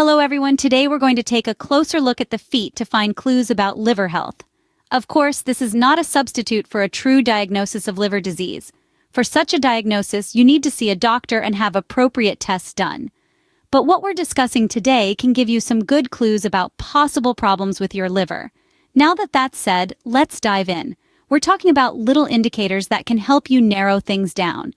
Hello everyone, today we're going to take a closer look at the feet to find clues about liver health. Of course, this is not a substitute for a true diagnosis of liver disease. For such a diagnosis, you need to see a doctor and have appropriate tests done. But what we're discussing today can give you some good clues about possible problems with your liver. Now that that's said, let's dive in. We're talking about little indicators that can help you narrow things down.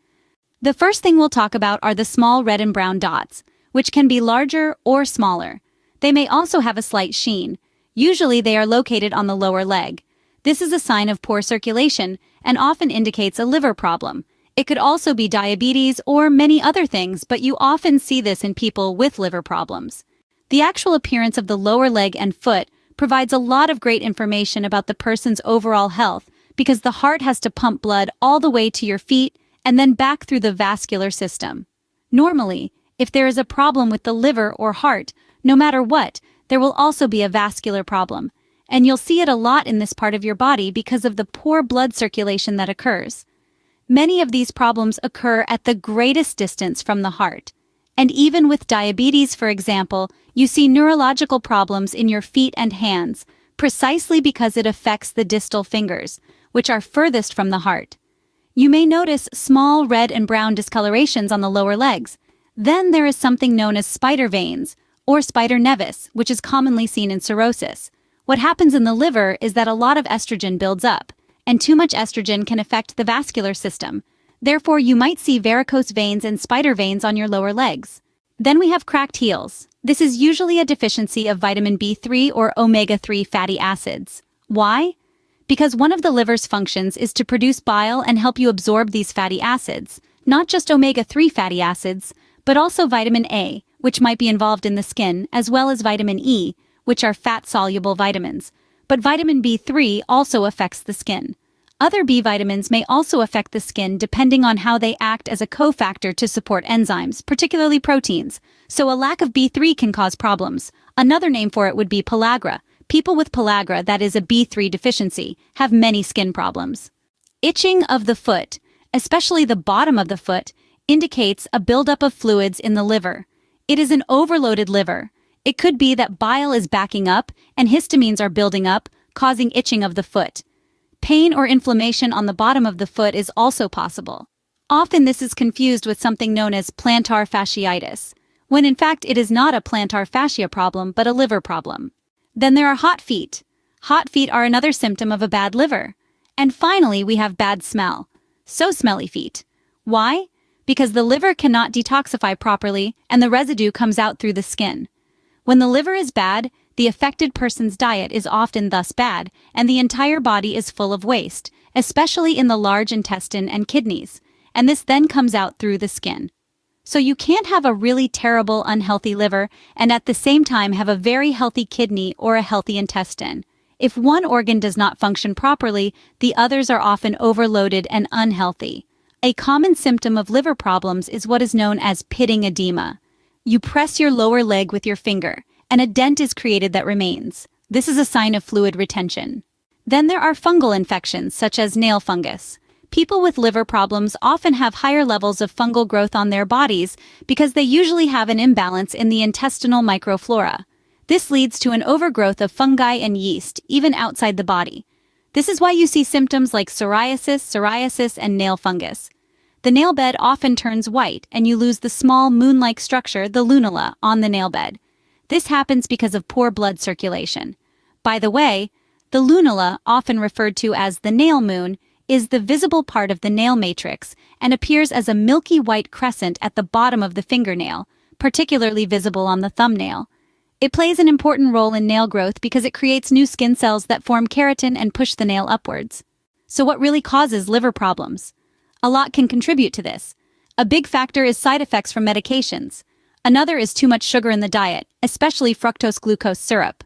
The first thing we'll talk about are the small red and brown dots, which can be larger or smaller. They may also have a slight sheen. Usually they are located on the lower leg. This is a sign of poor circulation and often indicates a liver problem. It could also be diabetes or many other things, but you often see this in people with liver problems. The actual appearance of the lower leg and foot provides a lot of great information about the person's overall health because the heart has to pump blood all the way to your feet and then back through the vascular system. Normally, if there is a problem with the liver or heart, no matter what, there will also be a vascular problem. And you'll see it a lot in this part of your body because of the poor blood circulation that occurs. Many of these problems occur at the greatest distance from the heart. And even with diabetes, for example, you see neurological problems in your feet and hands, precisely because it affects the distal fingers, which are furthest from the heart. You may notice small red and brown discolorations on the lower legs. Then there is something known as spider veins, or spider nevis, which is commonly seen in cirrhosis. What happens in the liver is that a lot of estrogen builds up, and too much estrogen can affect the vascular system. Therefore, you might see varicose veins and spider veins on your lower legs. Then we have cracked heels. This is usually a deficiency of vitamin B3 or omega-3 fatty acids. Why? Because one of the liver's functions is to produce bile and help you absorb these fatty acids, not just omega-3 fatty acids, but also vitamin A, which might be involved in the skin, as well as vitamin E, which are fat-soluble vitamins. But vitamin B3 also affects the skin. Other B vitamins may also affect the skin depending on how they act as a cofactor to support enzymes, particularly proteins. So a lack of B3 can cause problems. Another name for it would be pellagra. People with pellagra, that is a B3 deficiency, have many skin problems. Itching of the foot, especially the bottom of the foot, indicates a buildup of fluids in the liver. It is an overloaded liver. It could be that bile is backing up and histamines are building up, causing itching of the foot. Pain or inflammation on the bottom of the foot is also possible. Often this is confused with something known as plantar fasciitis, when in fact it is not a plantar fascia problem but a liver problem. Then there are hot feet. Hot feet are another symptom of a bad liver. And finally, we have bad smell. So smelly feet. Why? Because the liver cannot detoxify properly and the residue comes out through the skin. When the liver is bad, the affected person's diet is often thus bad, and the entire body is full of waste, especially in the large intestine and kidneys, and this then comes out through the skin. So you can't have a really terrible, unhealthy liver and at the same time have a very healthy kidney or a healthy intestine. If one organ does not function properly, the others are often overloaded and unhealthy. A common symptom of liver problems is what is known as pitting edema. You press your lower leg with your finger, and a dent is created that remains. This is a sign of fluid retention. Then there are fungal infections, such as nail fungus. People with liver problems often have higher levels of fungal growth on their bodies because they usually have an imbalance in the intestinal microflora. This leads to an overgrowth of fungi and yeast, even outside the body. This is why you see symptoms like psoriasis, and nail fungus. The nail bed often turns white and you lose the small moon-like structure, the lunula, on the nail bed. This happens because of poor blood circulation. By the way, the lunula, often referred to as the nail moon, is the visible part of the nail matrix and appears as a milky white crescent at the bottom of the fingernail, particularly visible on the thumbnail. It plays an important role in nail growth because it creates new skin cells that form keratin and push the nail upwards. So what really causes liver problems? A lot can contribute to this. A big factor is side effects from medications. Another is too much sugar in the diet, especially fructose-glucose syrup.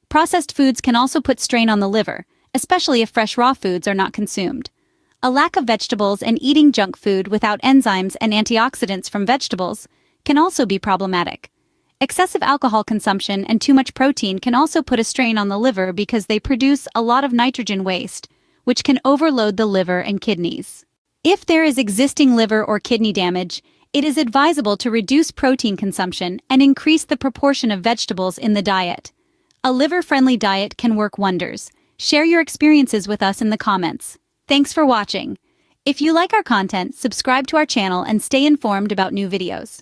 Processed foods can also put strain on the liver, especially if fresh raw foods are not consumed. A lack of vegetables and eating junk food without enzymes and antioxidants from vegetables can also be problematic. Excessive alcohol consumption and too much protein can also put a strain on the liver because they produce a lot of nitrogen waste, which can overload the liver and kidneys. If there is existing liver or kidney damage, It is advisable to reduce protein consumption and increase the proportion of vegetables in the diet. A liver-friendly diet can work wonders. Share your experiences with us in the comments. Thanks for watching. If you like our content, subscribe to our channel and stay informed about new videos.